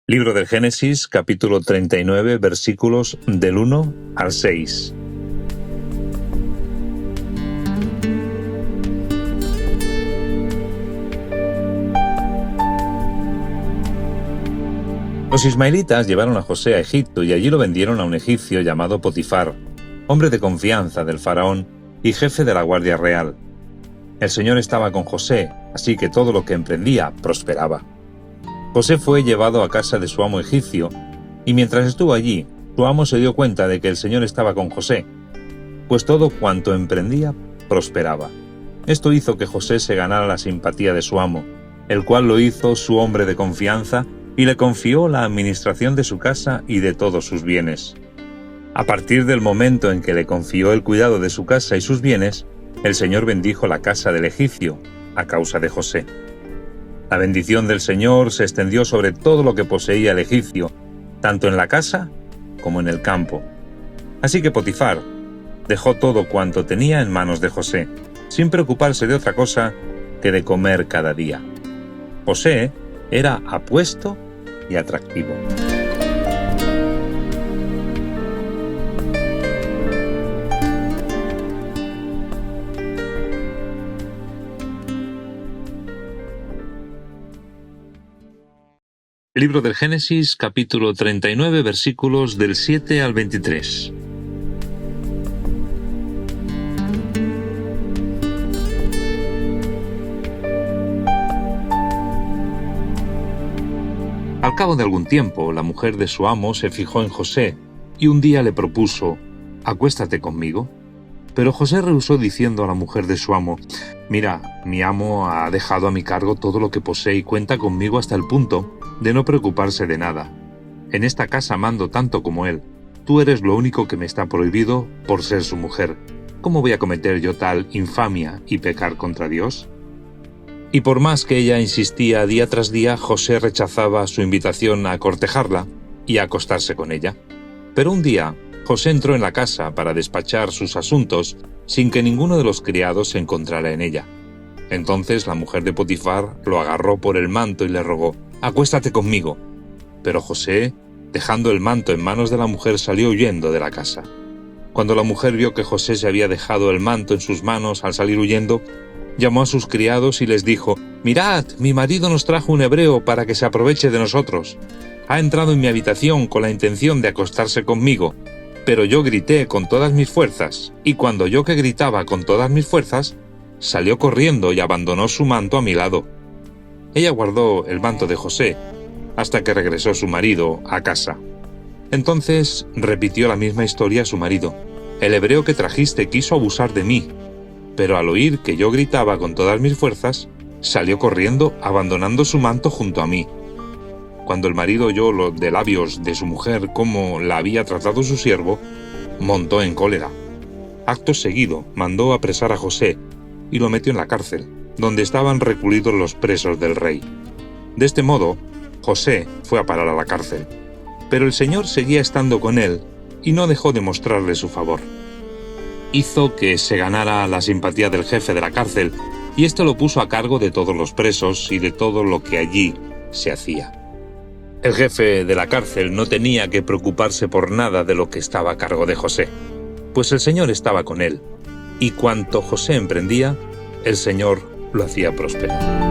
Libro del Génesis, capítulo 39, versículos del 1 al 6. Los ismaelitas llevaron a José a Egipto y allí lo vendieron a un egipcio llamado Potifar, hombre de confianza del faraón y jefe de la guardia real. El Señor estaba con José, así que todo lo que emprendía prosperaba. José fue llevado a casa de su amo egipcio, y mientras estuvo allí, su amo se dio cuenta de que el Señor estaba con José, pues todo cuanto emprendía prosperaba. Esto hizo que José se ganara la simpatía de su amo, el cual lo hizo su hombre de confianza y le confió la administración de su casa y de todos sus bienes. A partir del momento en que le confió el cuidado de su casa y sus bienes, el Señor bendijo la casa del egipcio a causa de José. La bendición del Señor se extendió sobre todo lo que poseía el egipcio, tanto en la casa como en el campo. Así que Potifar dejó todo cuanto tenía en manos de José, sin preocuparse de otra cosa que de comer cada día. José era apuesto y atractivo. Libro del Génesis, capítulo 39, versículos del 7 al 23. Al cabo de algún tiempo, la mujer de su amo se fijó en José y un día le propuso: «Acuéstate conmigo». Pero José rehusó diciendo a la mujer de su amo: «Mira, mi amo ha dejado a mi cargo todo lo que posee y cuenta conmigo hasta el punto de no preocuparse de nada. En esta casa mando tanto como él. Tú eres lo único que me está prohibido por ser su mujer. ¿Cómo voy a cometer yo tal infamia y pecar contra Dios?». Y por más que ella insistía día tras día, José rechazaba su invitación a cortejarla y a acostarse con ella. Pero un día, José entró en la casa para despachar sus asuntos sin que ninguno de los criados se encontrara en ella. Entonces la mujer de Potifar lo agarró por el manto y le rogó: «Acuéstate conmigo». Pero José, dejando el manto en manos de la mujer, salió huyendo de la casa. Cuando la mujer vio que José se había dejado el manto en sus manos al salir huyendo, llamó a sus criados y les dijo: «Mirad, mi marido nos trajo un hebreo para que se aproveche de nosotros. Ha entrado en mi habitación con la intención de acostarse conmigo, pero yo grité con todas mis fuerzas, y cuando oyó que gritaba con todas mis fuerzas, salió corriendo y abandonó su manto a mi lado». Ella guardó el manto de José hasta que regresó su marido a casa. Entonces repitió la misma historia a su marido: «El hebreo que trajiste quiso abusar de mí, pero al oír que yo gritaba con todas mis fuerzas, salió corriendo abandonando su manto junto a mí». Cuando el marido oyó de labios de su mujer cómo la había tratado su siervo, montó en cólera. Acto seguido mandó apresar a José y lo metió en la cárcel, donde estaban recluidos los presos del rey. De este modo, José fue a parar a la cárcel, pero el Señor seguía estando con él y no dejó de mostrarle su favor. Hizo que se ganara la simpatía del jefe de la cárcel, y esto lo puso a cargo de todos los presos y de todo lo que allí se hacía. El jefe de la cárcel no tenía que preocuparse por nada de lo que estaba a cargo de José, pues el Señor estaba con él, y cuanto José emprendía, el Señor lo hacía prosperar.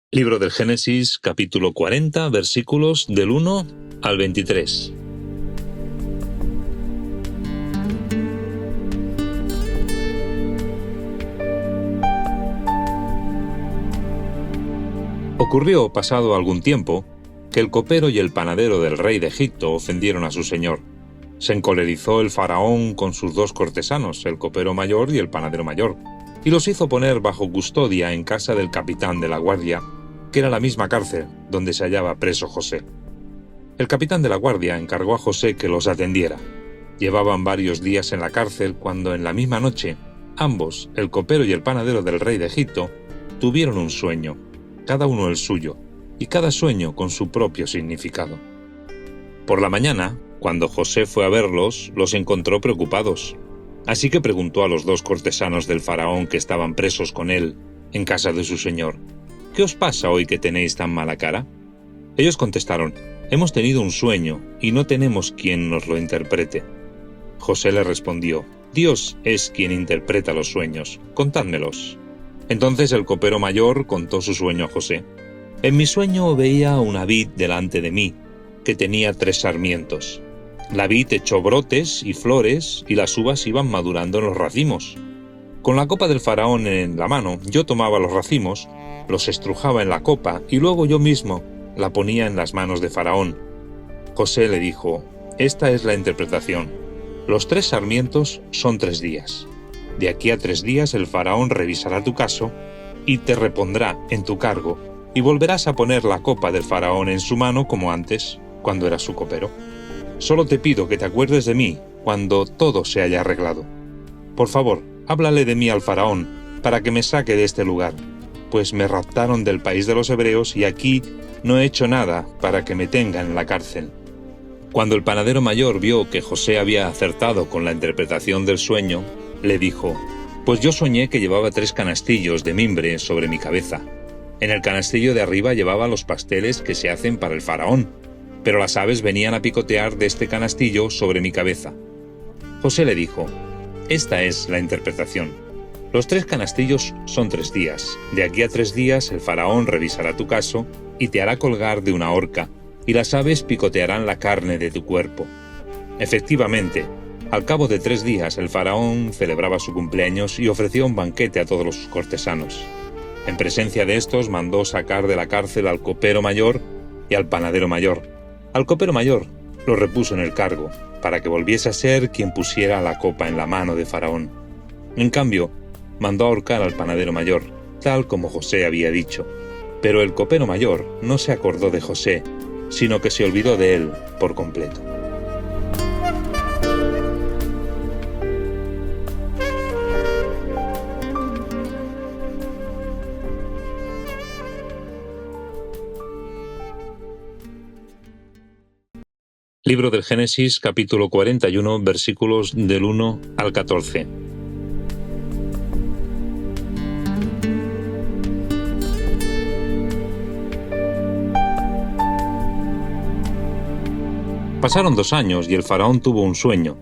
Libro del Génesis, capítulo 40, versículos del 1 al 23. Ocurrió, pasado algún tiempo, que el copero y el panadero del rey de Egipto ofendieron a su señor. Se encolerizó el faraón con sus dos cortesanos, el copero mayor y el panadero mayor, y los hizo poner bajo custodia en casa del capitán de la guardia, que era la misma cárcel donde se hallaba preso José. El capitán de la guardia encargó a José que los atendiera. Llevaban varios días en la cárcel cuando en la misma noche, ambos, el copero y el panadero del rey de Egipto, tuvieron un sueño, cada uno el suyo, y cada sueño con su propio significado. Por la mañana, cuando José fue a verlos, los encontró preocupados. Así que preguntó a los 2 cortesanos del faraón que estaban presos con él en casa de su señor: «¿Qué os pasa hoy que tenéis tan mala cara?». Ellos contestaron: «Hemos tenido un sueño y no tenemos quien nos lo interprete». José le respondió: «Dios es quien interpreta los sueños, contádmelos». Entonces el copero mayor contó su sueño a José. «En mi sueño veía una vid delante de mí, que tenía 3 sarmientos. La vid echó brotes y flores, y las uvas iban madurando en los racimos. Con la copa del faraón en la mano, yo tomaba los racimos, los estrujaba en la copa, y luego yo mismo la ponía en las manos de faraón». José le dijo: «Esta es la interpretación. Los 3 sarmientos son 3 días. De aquí a 3 días el faraón revisará tu caso y te repondrá en tu cargo, y volverás a poner la copa del faraón en su mano como antes, cuando eras su copero. Solo te pido que te acuerdes de mí cuando todo se haya arreglado. Por favor, háblale de mí al faraón, para que me saque de este lugar, pues me raptaron del país de los hebreos y aquí no he hecho nada para que me tengan en la cárcel». Cuando el panadero mayor vio que José había acertado con la interpretación del sueño, le dijo: «Pues yo soñé que llevaba 3 canastillos de mimbre sobre mi cabeza. En el canastillo de arriba llevaba los pasteles que se hacen para el faraón, pero las aves venían a picotear de este canastillo sobre mi cabeza». José le dijo: «Esta es la interpretación. Los 3 canastillos son 3 días. De aquí a 3 días el faraón revisará tu caso y te hará colgar de una horca, y las aves picotearán la carne de tu cuerpo». Efectivamente, al cabo de 3 días el faraón celebraba su cumpleaños y ofreció un banquete a todos los cortesanos. En presencia de estos mandó sacar de la cárcel al copero mayor y al panadero mayor. Al copero mayor lo repuso en el cargo, para que volviese a ser quien pusiera la copa en la mano de faraón. En cambio, mandó ahorcar al panadero mayor, tal como José había dicho. Pero el copero mayor no se acordó de José, sino que se olvidó de él por completo. Libro del Génesis, capítulo 41, versículos del 1 al 14. Pasaron 2 años y el faraón tuvo un sueño.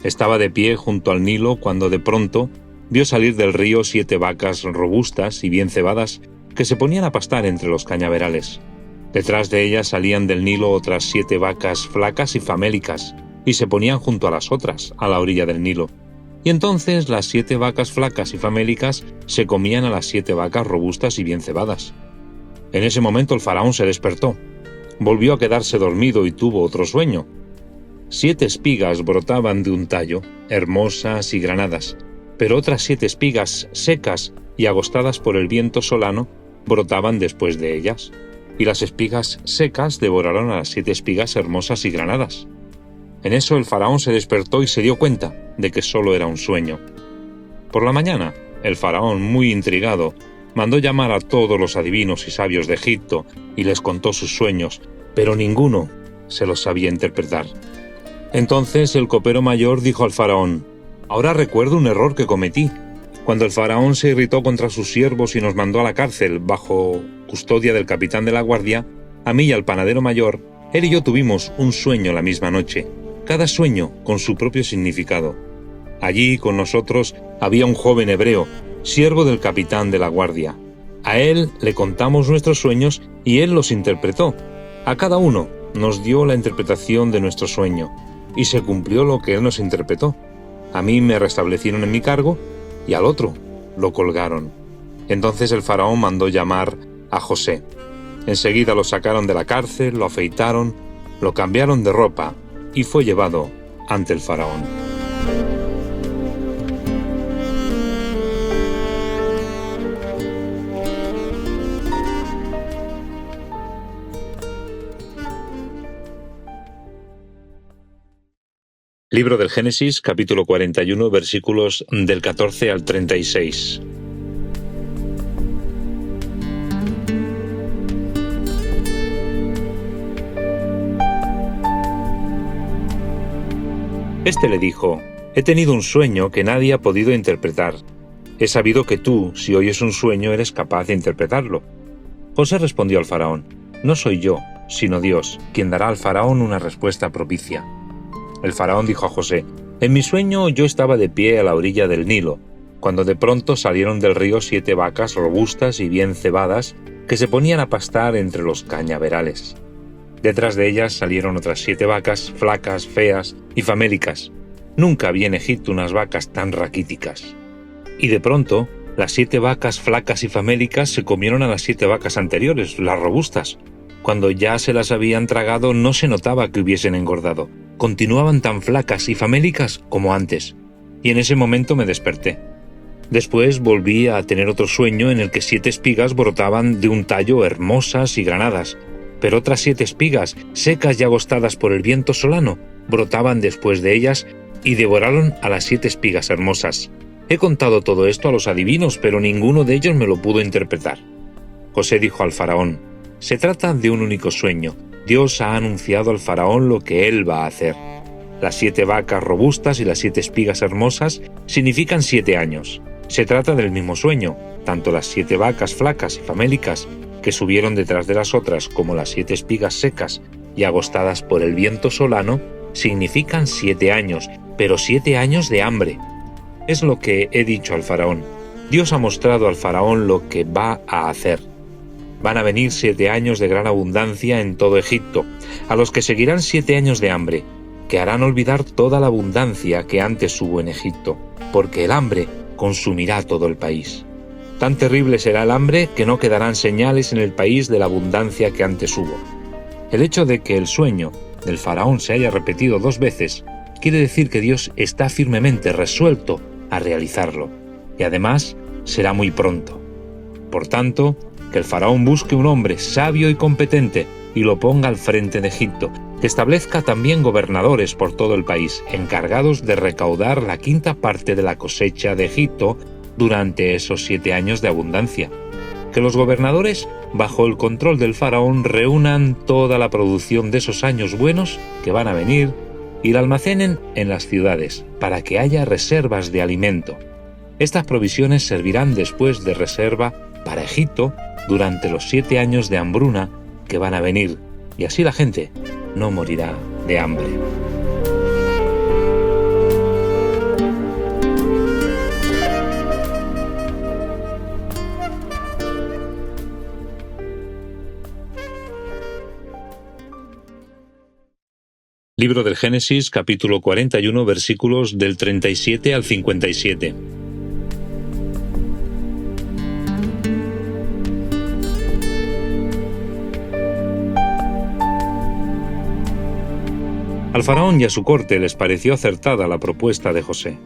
Estaba de pie junto al Nilo cuando de pronto vio salir del río 7 vacas robustas y bien cebadas que se ponían a pastar entre los cañaverales. Detrás de ellas salían del Nilo otras 7 vacas flacas y famélicas, y se ponían junto a las otras, a la orilla del Nilo. Y entonces las 7 vacas flacas y famélicas se comían a las 7 vacas robustas y bien cebadas. En ese momento el faraón se despertó. Volvió a quedarse dormido y tuvo otro sueño. 7 espigas brotaban de un tallo, hermosas y granadas, pero otras 7 espigas secas y agostadas por el viento solano brotaban después de ellas. Y las espigas secas devoraron a las 7 espigas hermosas y granadas. En eso el faraón se despertó y se dio cuenta de que solo era un sueño. Por la mañana, el faraón, muy intrigado, mandó llamar a todos los adivinos y sabios de Egipto y les contó sus sueños, pero ninguno se los sabía interpretar. Entonces el copero mayor dijo al faraón: «Ahora recuerdo un error que cometí. Cuando el faraón se irritó contra sus siervos y nos mandó a la cárcel bajo custodia del capitán de la guardia, a mí y al panadero mayor, él y yo tuvimos un sueño la misma noche, cada sueño con su propio significado. Allí con nosotros había un joven hebreo, siervo del capitán de la guardia. A él le contamos nuestros sueños y él los interpretó. A cada uno nos dio la interpretación de nuestro sueño, y se cumplió lo que él nos interpretó. A mí me restablecieron en mi cargo, y al otro lo colgaron». Entonces el faraón mandó llamar a José. Enseguida lo sacaron de la cárcel, lo afeitaron, lo cambiaron de ropa y fue llevado ante el faraón. Libro del Génesis, capítulo 41, versículos del 14 al 36. Este le dijo: «He tenido un sueño que nadie ha podido interpretar. He sabido que tú, si oyes un sueño, eres capaz de interpretarlo». José respondió al faraón: «No soy yo, sino Dios, quien dará al faraón una respuesta propicia». El faraón dijo a José: «En mi sueño yo estaba de pie a la orilla del Nilo, cuando de pronto salieron del río 7 vacas robustas y bien cebadas que se ponían a pastar entre los cañaverales. Detrás de ellas salieron otras 7 vacas, flacas, feas y famélicas. Nunca vi en Egipto unas vacas tan raquíticas. Y de pronto, las 7 vacas flacas y famélicas se comieron a las 7 vacas anteriores, las robustas. Cuando ya se las habían tragado, no se notaba que hubiesen engordado. Continuaban tan flacas y famélicas como antes. Y en ese momento me desperté. Después volví a tener otro sueño en el que 7 espigas brotaban de un tallo hermosas y granadas, pero otras 7 espigas, secas y agostadas por el viento solano, brotaban después de ellas y devoraron a las 7 espigas hermosas. He contado todo esto a los adivinos, pero ninguno de ellos me lo pudo interpretar». José dijo al faraón: «Se trata de un único sueño. Dios ha anunciado al faraón lo que él va a hacer. Las 7 vacas robustas y las 7 espigas hermosas significan 7 años. Se trata del mismo sueño, tanto las 7 vacas flacas y famélicas que subieron detrás de las otras como las 7 espigas secas y agostadas por el viento solano significan 7 años, pero 7 años de hambre. Es lo que he dicho al faraón. Dios ha mostrado al faraón lo que va a hacer. Van a venir 7 años de gran abundancia en todo Egipto, a los que seguirán 7 años de hambre, que harán olvidar toda la abundancia que antes hubo en Egipto, porque el hambre consumirá todo el país. Tan terrible será el hambre que no quedarán señales en el país de la abundancia que antes hubo». El hecho de que el sueño del faraón se haya repetido 2 veces quiere decir que Dios está firmemente resuelto a realizarlo, y además será muy pronto. Por tanto, que el faraón busque un hombre sabio y competente y lo ponga al frente de Egipto, que establezca también gobernadores por todo el país, encargados de recaudar la 5ª parte de la cosecha de Egipto durante esos 7 años de abundancia. Que los gobernadores, bajo el control del faraón, reúnan toda la producción de esos años buenos que van a venir y la almacenen en las ciudades, para que haya reservas de alimento. Estas provisiones servirán después de reserva para Egipto durante los 7 años de hambruna que van a venir, y así la gente no morirá de hambre. Libro del Génesis, capítulo 41, versículos del 37 al 57. Al faraón y a su corte les pareció acertada la propuesta de José.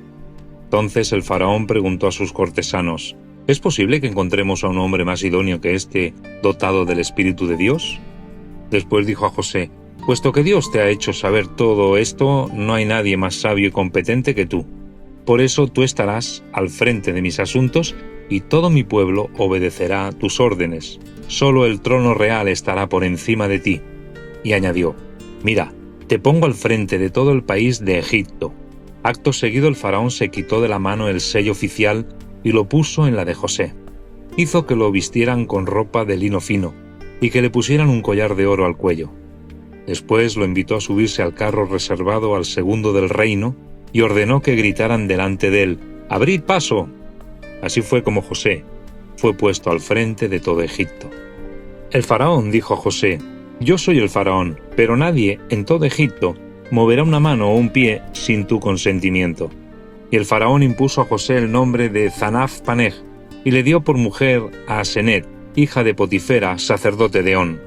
Entonces el faraón preguntó a sus cortesanos: ¿Es posible que encontremos a un hombre más idóneo que este, dotado del Espíritu de Dios? Después dijo a José: Puesto que Dios te ha hecho saber todo esto, no hay nadie más sabio y competente que tú. Por eso tú estarás al frente de mis asuntos y todo mi pueblo obedecerá tus órdenes. Solo el trono real estará por encima de ti. Y añadió: Mira, te pongo al frente de todo el país de Egipto. Acto seguido el faraón se quitó de la mano el sello oficial y lo puso en la de José. Hizo que lo vistieran con ropa de lino fino y que le pusieran un collar de oro al cuello. Después lo invitó a subirse al carro reservado al segundo del reino y ordenó que gritaran delante de él: «¡Abrid paso!». Así fue como José fue puesto al frente de todo Egipto. El faraón dijo a José: «Yo soy el faraón, pero nadie en todo Egipto moverá una mano o un pie sin tu consentimiento». Y el faraón impuso a José el nombre de Zanaf-Paneg y le dio por mujer a Asenet, hija de Potifera, sacerdote de On.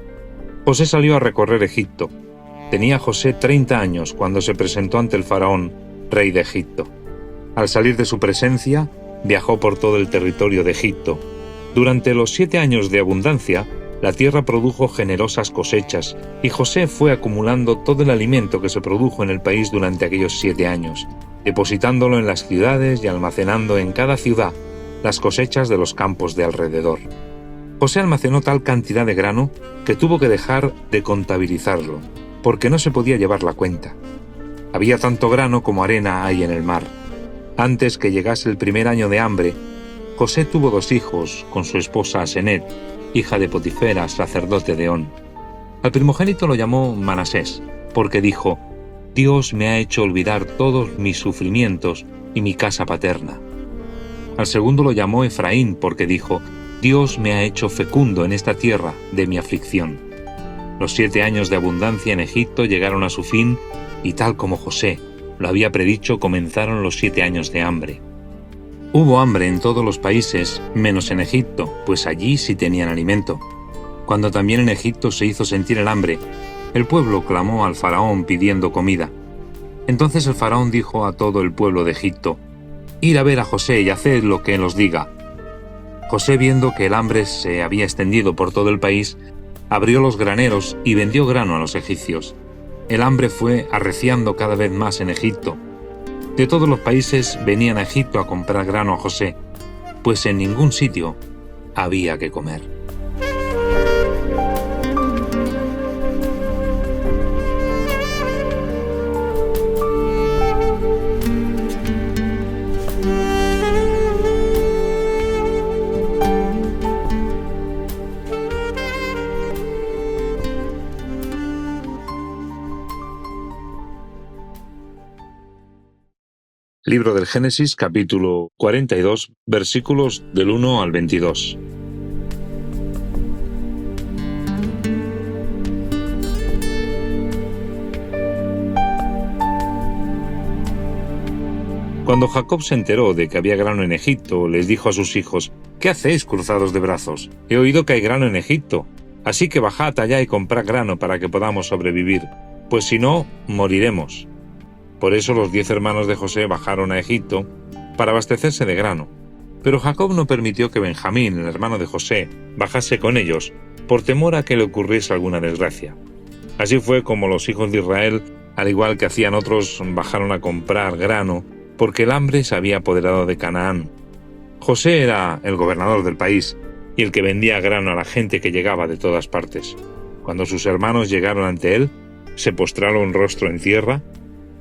José salió a recorrer Egipto. Tenía José 30 años cuando se presentó ante el faraón, rey de Egipto. Al salir de su presencia, viajó por todo el territorio de Egipto. Durante los 7 años de abundancia, la tierra produjo generosas cosechas, y José fue acumulando todo el alimento que se produjo en el país durante aquellos 7 años, depositándolo en las ciudades y almacenando en cada ciudad las cosechas de los campos de alrededor. José almacenó tal cantidad de grano que tuvo que dejar de contabilizarlo, porque no se podía llevar la cuenta. Había tanto grano como arena hay en el mar. Antes que llegase el primer año de hambre, José tuvo 2 hijos con su esposa Asenet, hija de Potifera, sacerdote de On. Al primogénito lo llamó Manasés, porque dijo: Dios me ha hecho olvidar todos mis sufrimientos y mi casa paterna. Al segundo lo llamó Efraín, porque dijo: Dios me ha hecho fecundo en esta tierra de mi aflicción. Los 7 años de abundancia en Egipto llegaron a su fin, y tal como José lo había predicho, comenzaron los 7 años de hambre. Hubo hambre en todos los países, menos en Egipto, pues allí sí tenían alimento. Cuando también en Egipto se hizo sentir el hambre, el pueblo clamó al faraón pidiendo comida. Entonces el faraón dijo a todo el pueblo de Egipto: «Id a ver a José y haced lo que él os diga». José, viendo que el hambre se había extendido por todo el país, abrió los graneros y vendió grano a los egipcios. El hambre fue arreciando cada vez más en Egipto. De todos los países venían a Egipto a comprar grano a José, pues en ningún sitio había que comer. Libro del Génesis, capítulo 42, versículos del 1 al 22. Cuando Jacob se enteró de que había grano en Egipto, les dijo a sus hijos: «¿Qué hacéis cruzados de brazos? He oído que hay grano en Egipto, así que bajad allá y comprad grano para que podamos sobrevivir, pues si no, moriremos». Por eso los 10 hermanos de José bajaron a Egipto para abastecerse de grano. Pero Jacob no permitió que Benjamín, el hermano de José, bajase con ellos, por temor a que le ocurriese alguna desgracia. Así fue como los hijos de Israel, al igual que hacían otros, bajaron a comprar grano, porque el hambre se había apoderado de Canaán. José era el gobernador del país y el que vendía grano a la gente que llegaba de todas partes. Cuando sus hermanos llegaron ante él, se postraron rostro en tierra,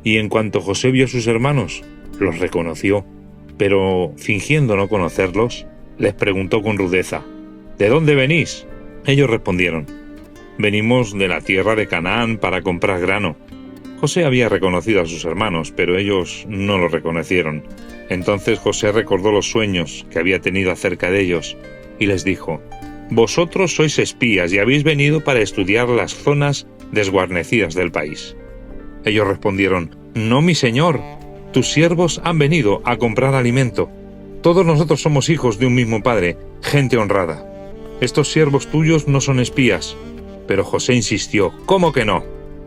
y en cuanto José vio a sus hermanos, los reconoció, pero fingiendo no conocerlos, les preguntó con rudeza: «¿De dónde venís?». Ellos respondieron: «Venimos de la tierra de Canaán para comprar grano». José había reconocido a sus hermanos, pero ellos no lo reconocieron. Entonces José recordó los sueños que había tenido acerca de ellos, y les dijo: «Vosotros sois espías y habéis venido para estudiar las zonas desguarnecidas del país». Ellos respondieron: «No, mi señor, tus siervos han venido a comprar alimento. Todos nosotros somos hijos de un mismo padre, gente honrada. Estos siervos tuyos no son espías». Pero José insistió: «¿Cómo que no?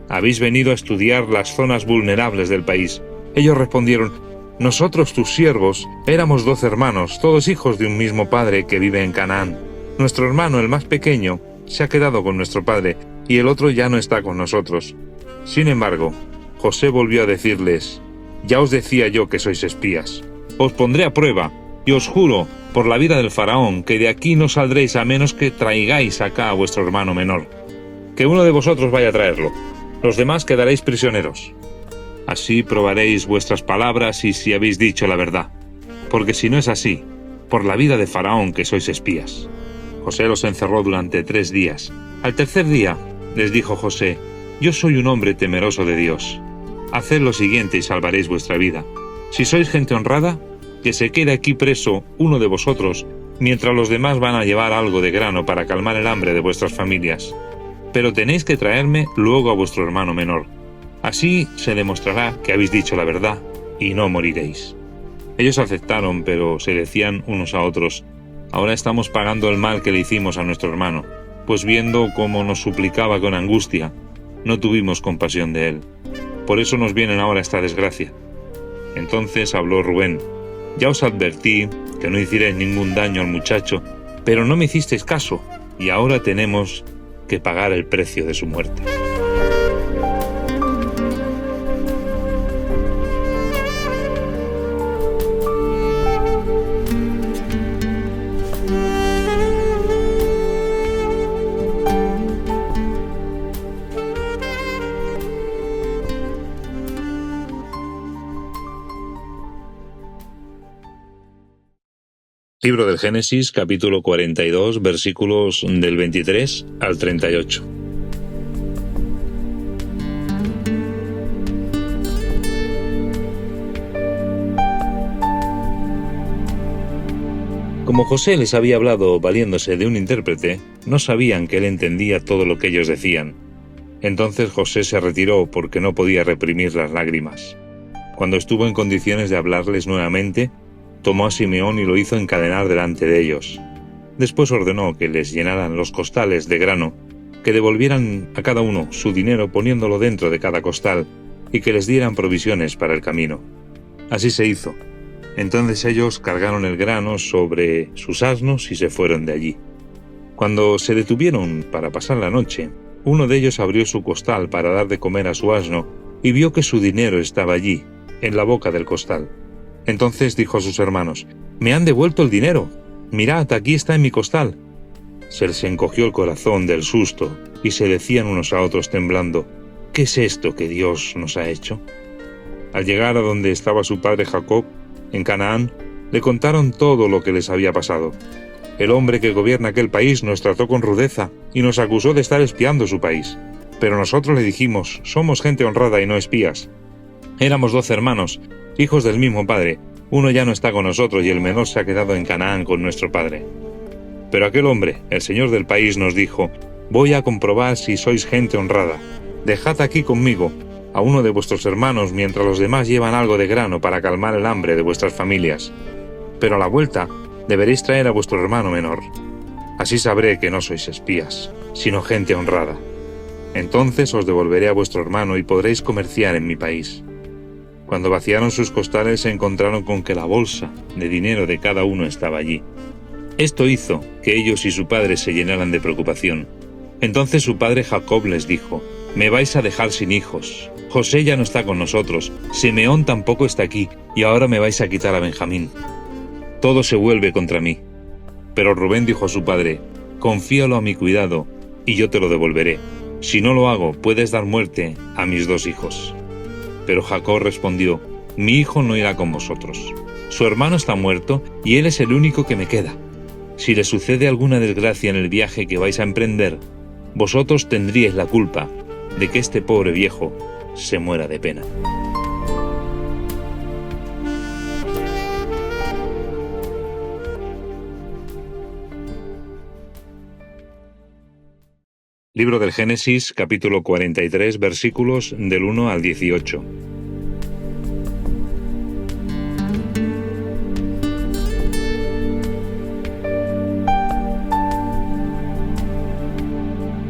Habéis venido a estudiar las zonas vulnerables del país». Ellos respondieron: «Nosotros, tus siervos, éramos 12 hermanos, todos hijos de un mismo padre que vive en Canaán. Nuestro hermano, el más pequeño, se ha quedado con nuestro padre, y el otro ya no está con nosotros». Sin embargo, José volvió a decirles: «Ya os decía yo que sois espías. Os pondré a prueba, y os juro, por la vida del faraón, que de aquí no saldréis a menos que traigáis acá a vuestro hermano menor. Que uno de vosotros vaya a traerlo. Los demás quedaréis prisioneros. Así probaréis vuestras palabras y si habéis dicho la verdad. Porque si no es así, por la vida de faraón que sois espías». José los encerró durante 3 días. Al tercer día, les dijo José: «Yo soy un hombre temeroso de Dios. Haced lo siguiente y salvaréis vuestra vida. Si sois gente honrada, que se quede aquí preso uno de vosotros, mientras los demás van a llevar algo de grano para calmar el hambre de vuestras familias. Pero tenéis que traerme luego a vuestro hermano menor. Así se demostrará que habéis dicho la verdad, y no moriréis». Ellos aceptaron, pero se decían unos a otros: «Ahora estamos pagando el mal que le hicimos a nuestro hermano, pues viendo cómo nos suplicaba con angustia, no tuvimos compasión de él. Por eso nos viene ahora esta desgracia». Entonces habló Rubén: «Ya os advertí que no hicierais ningún daño al muchacho, pero no me hicisteis caso, y ahora tenemos que pagar el precio de su muerte». Libro del Génesis, capítulo 42, versículos del 23 al 38. Como José les había hablado valiéndose de un intérprete, no sabían que él entendía todo lo que ellos decían. Entonces José se retiró porque no podía reprimir las lágrimas. Cuando estuvo en condiciones de hablarles nuevamente, tomó a Simeón y lo hizo encadenar delante de ellos. Después ordenó que les llenaran los costales de grano, que devolvieran a cada uno su dinero poniéndolo dentro de cada costal, y que les dieran provisiones para el camino. Así se hizo. Entonces ellos cargaron el grano sobre sus asnos y se fueron de allí. Cuando se detuvieron para pasar la noche, uno de ellos abrió su costal para dar de comer a su asno y vio que su dinero estaba allí, en la boca del costal. Entonces dijo a sus hermanos: «Me han devuelto el dinero. Mirad, aquí está en mi costal». Se les encogió el corazón del susto y se decían unos a otros temblando: «¿Qué es esto que Dios nos ha hecho?». Al llegar a donde estaba su padre Jacob, en Canaán, le contaron todo lo que les había pasado. El hombre que gobierna aquel país nos trató con rudeza y nos acusó de estar espiando su país. Pero nosotros le dijimos: «Somos gente honrada y no espías». Éramos 12 hermanos, hijos del mismo padre. Uno ya no está con nosotros y el menor se ha quedado en Canaán con nuestro padre. Pero aquel hombre, el señor del país, nos dijo: «Voy a comprobar si sois gente honrada. Dejad aquí conmigo a uno de vuestros hermanos mientras los demás llevan algo de grano para calmar el hambre de vuestras familias. Pero a la vuelta deberéis traer a vuestro hermano menor. Así sabré que no sois espías, sino gente honrada. Entonces os devolveré a vuestro hermano y podréis comerciar en mi país». Cuando vaciaron sus costales se encontraron con que la bolsa de dinero de cada uno estaba allí. Esto hizo que ellos y su padre se llenaran de preocupación. Entonces su padre Jacob les dijo: «Me vais a dejar sin hijos. José ya no está con nosotros, Simeón tampoco está aquí, y ahora me vais a quitar a Benjamín. Todo se vuelve contra mí». Pero Rubén dijo a su padre: «Confíalo a mi cuidado, y yo te lo devolveré. Si no lo hago, puedes dar muerte a mis 2 hijos». Pero Jacob respondió: «Mi hijo no irá con vosotros. Su hermano está muerto, y él es el único que me queda. Si le sucede alguna desgracia en el viaje que vais a emprender, vosotros tendríais la culpa de que este pobre viejo se muera de pena». Libro del Génesis, capítulo 43, versículos del 1 al 18.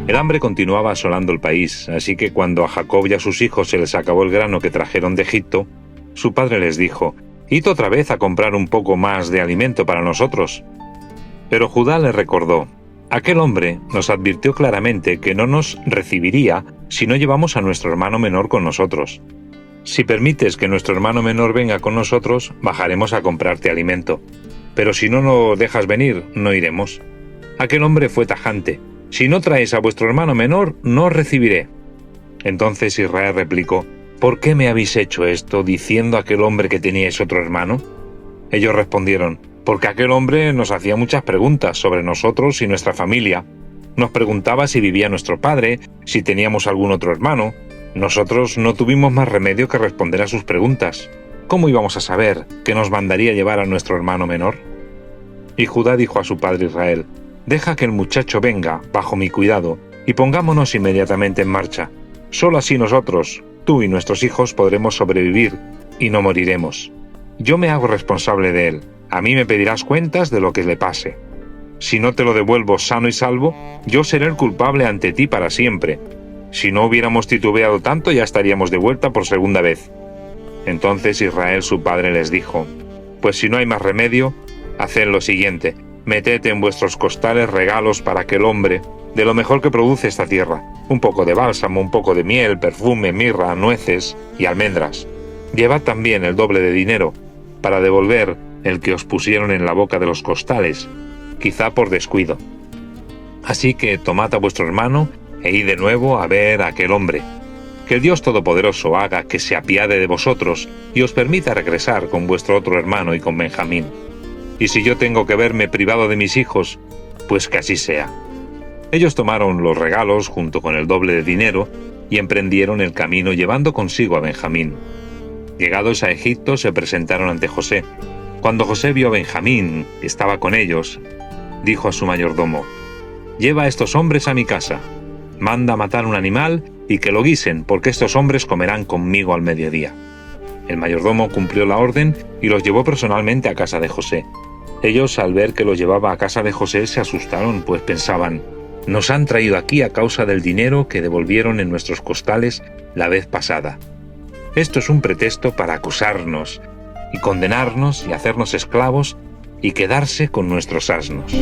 El hambre continuaba asolando el país, así que cuando a Jacob y a sus hijos se les acabó el grano que trajeron de Egipto, su padre les dijo: «Id otra vez a comprar un poco más de alimento para nosotros». Pero Judá le recordó: «Aquel hombre nos advirtió claramente que no nos recibiría si no llevamos a nuestro hermano menor con nosotros. Si permites que nuestro hermano menor venga con nosotros, bajaremos a comprarte alimento. Pero si no nos dejas venir, no iremos». Aquel hombre fue tajante: «Si no traes a vuestro hermano menor, no os recibiré». Entonces Israel replicó: «¿Por qué me habéis hecho esto, diciendo a aquel hombre que teníais otro hermano?». Ellos respondieron: «Porque aquel hombre nos hacía muchas preguntas sobre nosotros y nuestra familia. Nos preguntaba si vivía nuestro padre, si teníamos algún otro hermano. Nosotros no tuvimos más remedio que responder a sus preguntas. ¿Cómo íbamos a saber que nos mandaría llevar a nuestro hermano menor?». Y Judá dijo a su padre Israel: «Deja que el muchacho venga bajo mi cuidado y pongámonos inmediatamente en marcha. Solo así nosotros, tú y nuestros hijos podremos sobrevivir y no moriremos. Yo me hago responsable de él. A mí me pedirás cuentas de lo que le pase. Si no te lo devuelvo sano y salvo, yo seré el culpable ante ti para siempre. Si no hubiéramos titubeado tanto, ya estaríamos de vuelta por segunda vez». Entonces Israel su padre les dijo: «Pues si no hay más remedio, haced lo siguiente: meted en vuestros costales regalos para aquel hombre, de lo mejor que produce esta tierra, un poco de bálsamo, un poco de miel, perfume, mirra, nueces y almendras. Llevad también el doble de dinero, para devolver el que os pusieron en la boca de los costales, quizá por descuido. Así que tomad a vuestro hermano e id de nuevo a ver a aquel hombre. Que el Dios Todopoderoso haga que se apiade de vosotros y os permita regresar con vuestro otro hermano y con Benjamín». y si yo tengo que verme privado de mis hijos, pues que así sea». Ellos tomaron los regalos junto con el doble de dinero y emprendieron el camino llevando consigo a Benjamín. Llegados a Egipto se presentaron ante José. Cuando José vio a Benjamín, que estaba con ellos, dijo a su mayordomo: «Lleva a estos hombres a mi casa, manda matar un animal y que lo guisen, porque estos hombres comerán conmigo al mediodía». El mayordomo cumplió la orden y los llevó personalmente a casa de José. Ellos, al ver que los llevaba a casa de José, se asustaron, pues pensaban: «Nos han traído aquí a causa del dinero que devolvieron en nuestros costales la vez pasada. Esto es un pretexto para acusarnos y condenarnos y hacernos esclavos y quedarse con nuestros asnos».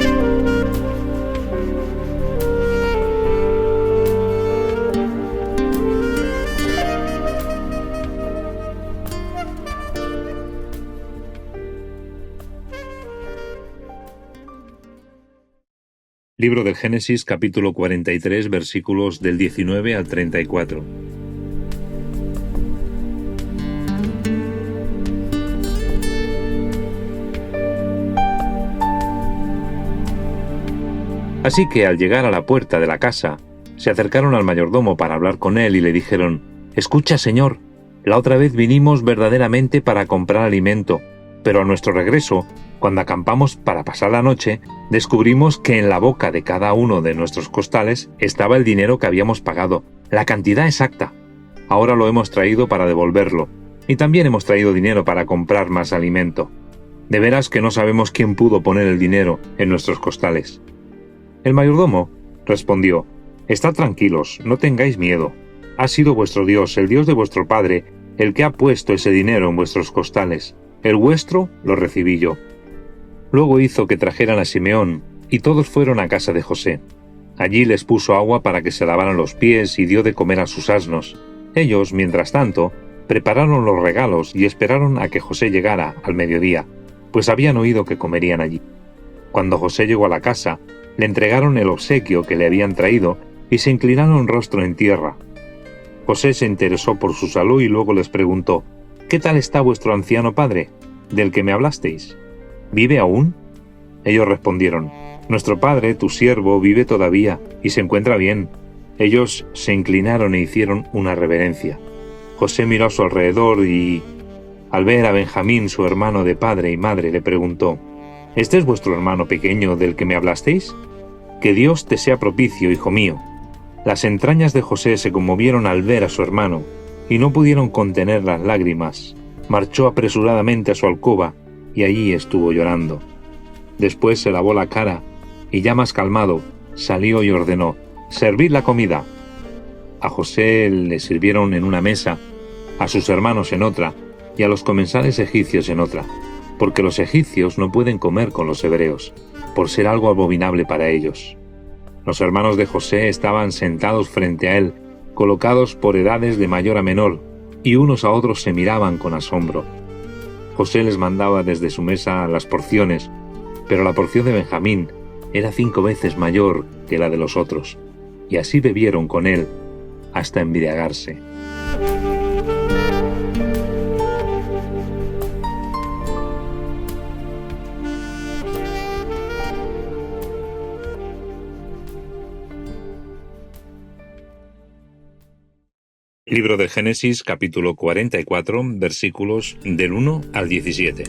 Libro del Génesis, capítulo 43, versículos del 19 al 34. Así que al llegar a la puerta de la casa, se acercaron al mayordomo para hablar con él y le dijeron: «Escucha, señor, la otra vez vinimos verdaderamente para comprar alimento, pero a nuestro regreso, cuando acampamos para pasar la noche, descubrimos que en la boca de cada uno de nuestros costales estaba el dinero que habíamos pagado, la cantidad exacta. Ahora lo hemos traído para devolverlo, y también hemos traído dinero para comprar más alimento. De veras que no sabemos quién pudo poner el dinero en nuestros costales». El mayordomo respondió: «Estad tranquilos, no tengáis miedo. Ha sido vuestro Dios, el Dios de vuestro padre, el que ha puesto ese dinero en vuestros costales. El vuestro lo recibí yo». Luego hizo que trajeran a Simeón, y todos fueron a casa de José. Allí les puso agua para que se lavaran los pies y dio de comer a sus asnos. Ellos, mientras tanto, prepararon los regalos y esperaron a que José llegara al mediodía, pues habían oído que comerían allí. Cuando José llegó a la casa, le entregaron el obsequio que le habían traído y se inclinaron rostro en tierra. José se interesó por su salud y luego les preguntó: «¿Qué tal está vuestro anciano padre, del que me hablasteis? ¿Vive aún?». Ellos respondieron: «Nuestro padre, tu siervo, vive todavía y se encuentra bien». Ellos se inclinaron e hicieron una reverencia. José miró a su alrededor y, al ver a Benjamín, su hermano de padre y madre, le preguntó: «¿Este es vuestro hermano pequeño del que me hablasteis? Que Dios te sea propicio, hijo mío». Las entrañas de José se conmovieron al ver a su hermano y no pudieron contener las lágrimas. Marchó apresuradamente a su alcoba y allí estuvo llorando. Después se lavó la cara y, ya más calmado, salió y ordenó: «Servid la comida». A José le sirvieron en una mesa, a sus hermanos en otra y a los comensales egipcios en otra, porque los egipcios no pueden comer con los hebreos, por ser algo abominable para ellos. Los hermanos de José estaban sentados frente a él, colocados por edades de mayor a menor, y unos a otros se miraban con asombro. José les mandaba desde su mesa las porciones, pero la porción de Benjamín era 5 veces mayor que la de los otros, y así bebieron con él hasta embriagarse. Libro del Génesis, capítulo 44, versículos del 1 al 17.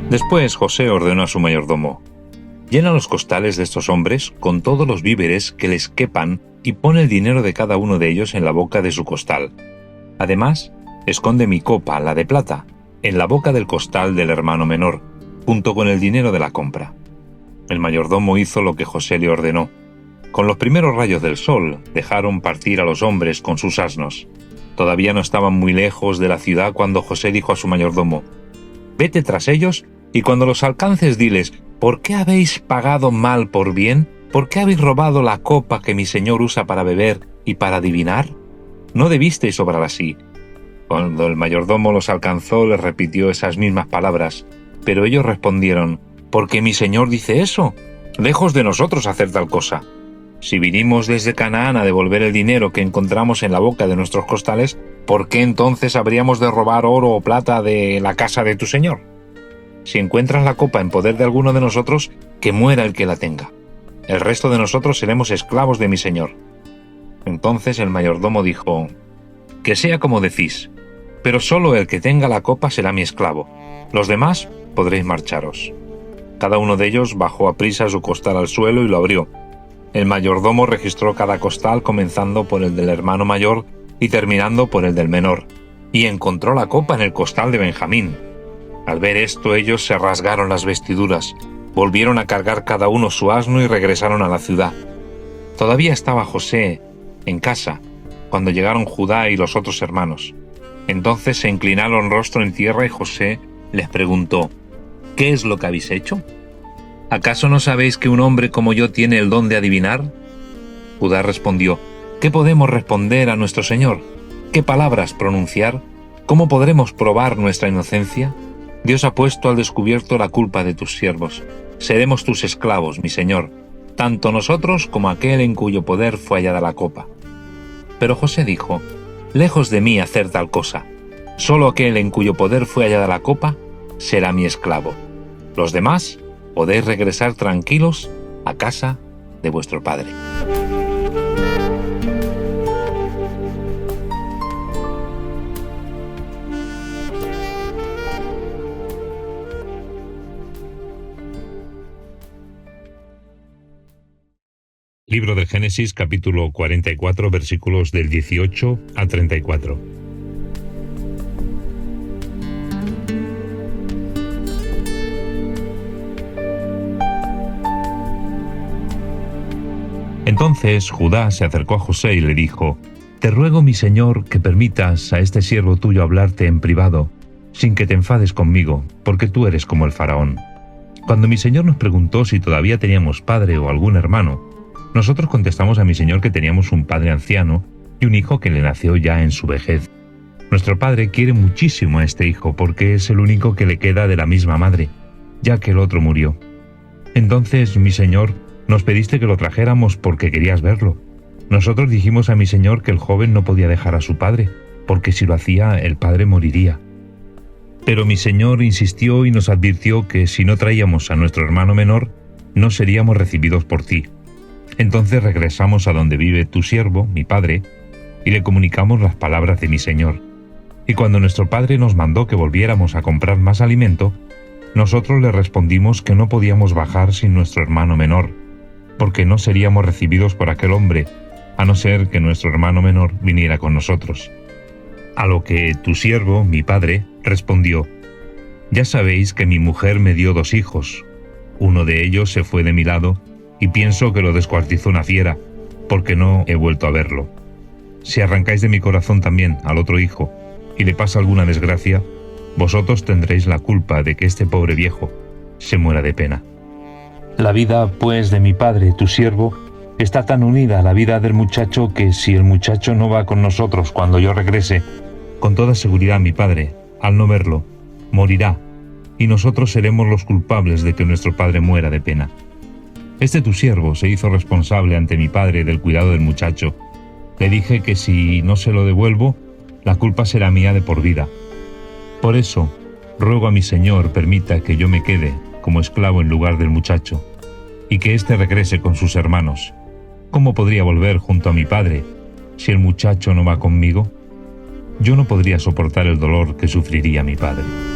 Después José ordenó a su mayordomo: «Llena los costales de estos hombres con todos los víveres que les quepan y pon el dinero de cada uno de ellos en la boca de su costal. Además, esconde mi copa, la de plata, en la boca del costal del hermano menor, junto con el dinero de la compra». El mayordomo hizo lo que José le ordenó. Con los primeros rayos del sol dejaron partir a los hombres con sus asnos. Todavía no estaban muy lejos de la ciudad cuando José dijo a su mayordomo: «Vete tras ellos y cuando los alcances diles: ¿por qué habéis pagado mal por bien? ¿Por qué habéis robado la copa que mi señor usa para beber y para adivinar? No debisteis obrar así». Cuando el mayordomo los alcanzó, les repitió esas mismas palabras, pero ellos respondieron: «¿Por qué mi señor dice eso? Lejos de nosotros hacer tal cosa». Si vinimos desde Canaán a devolver el dinero que encontramos en la boca de nuestros costales, ¿por qué entonces habríamos de robar oro o plata de la casa de tu señor? Si encuentras la copa en poder de alguno de nosotros, que muera el que la tenga. El resto de nosotros seremos esclavos de mi señor». Entonces el mayordomo dijo: «Que sea como decís, pero solo el que tenga la copa será mi esclavo. Los demás podréis marcharos». Cada uno de ellos bajó aprisa su costal al suelo y lo abrió. El mayordomo registró cada costal, comenzando por el del hermano mayor y terminando por el del menor, y encontró la copa en el costal de Benjamín. Al ver esto, ellos se rasgaron las vestiduras, volvieron a cargar cada uno su asno y regresaron a la ciudad. Todavía estaba José en casa cuando llegaron Judá y los otros hermanos. Entonces se inclinaron rostro en tierra y José les preguntó: «¿Qué es lo que habéis hecho? ¿Acaso no sabéis que un hombre como yo tiene el don de adivinar?» Judá respondió: «¿Qué podemos responder a nuestro señor? ¿Qué palabras pronunciar? ¿Cómo podremos probar nuestra inocencia? Dios ha puesto al descubierto la culpa de tus siervos. Seremos tus esclavos, mi señor, tanto nosotros como aquel en cuyo poder fue hallada la copa». Pero José dijo: «Lejos de mí hacer tal cosa. Solo aquel en cuyo poder fue hallada la copa será mi esclavo. Los demás podéis regresar tranquilos a casa de vuestro padre». Libro del Génesis, capítulo 44, versículos del 18 al 34. Entonces Judá se acercó a José y le dijo: «Te ruego, mi señor, que permitas a este siervo tuyo hablarte en privado, sin que te enfades conmigo, porque tú eres como el faraón. Cuando mi señor nos preguntó si todavía teníamos padre o algún hermano, nosotros contestamos a mi señor que teníamos un padre anciano y un hijo que le nació ya en su vejez. Nuestro padre quiere muchísimo a este hijo porque es el único que le queda de la misma madre, ya que el otro murió. Entonces, mi señor, nos pediste que lo trajéramos porque querías verlo. Nosotros dijimos a mi señor que el joven no podía dejar a su padre, porque si lo hacía, el padre moriría. Pero mi señor insistió y nos advirtió que si no traíamos a nuestro hermano menor, no seríamos recibidos por ti. Entonces regresamos a donde vive tu siervo, mi padre, y le comunicamos las palabras de mi señor. Y cuando nuestro padre nos mandó que volviéramos a comprar más alimento, nosotros le respondimos que no podíamos bajar sin nuestro hermano menor, porque no seríamos recibidos por aquel hombre, a no ser que nuestro hermano menor viniera con nosotros. A lo que tu siervo, mi padre, respondió: «Ya sabéis que mi mujer me dio 2 hijos. Uno de ellos se fue de mi lado, y pienso que lo descuartizó una fiera, porque no he vuelto a verlo. Si arrancáis de mi corazón también al otro hijo, y le pasa alguna desgracia, vosotros tendréis la culpa de que este pobre viejo se muera de pena. La vida, pues, de mi padre, tu siervo, está tan unida a la vida del muchacho que si el muchacho no va con nosotros cuando yo regrese, con toda seguridad mi padre, al no verlo, morirá, y nosotros seremos los culpables de que nuestro padre muera de pena. Este tu siervo se hizo responsable ante mi padre del cuidado del muchacho. Le dije que si no se lo devuelvo, la culpa será mía de por vida. Por eso, ruego a mi señor permita que yo me quede como esclavo en lugar del muchacho, y que éste regrese con sus hermanos. ¿Cómo podría volver junto a mi padre si el muchacho no va conmigo? Yo no podría soportar el dolor que sufriría mi padre».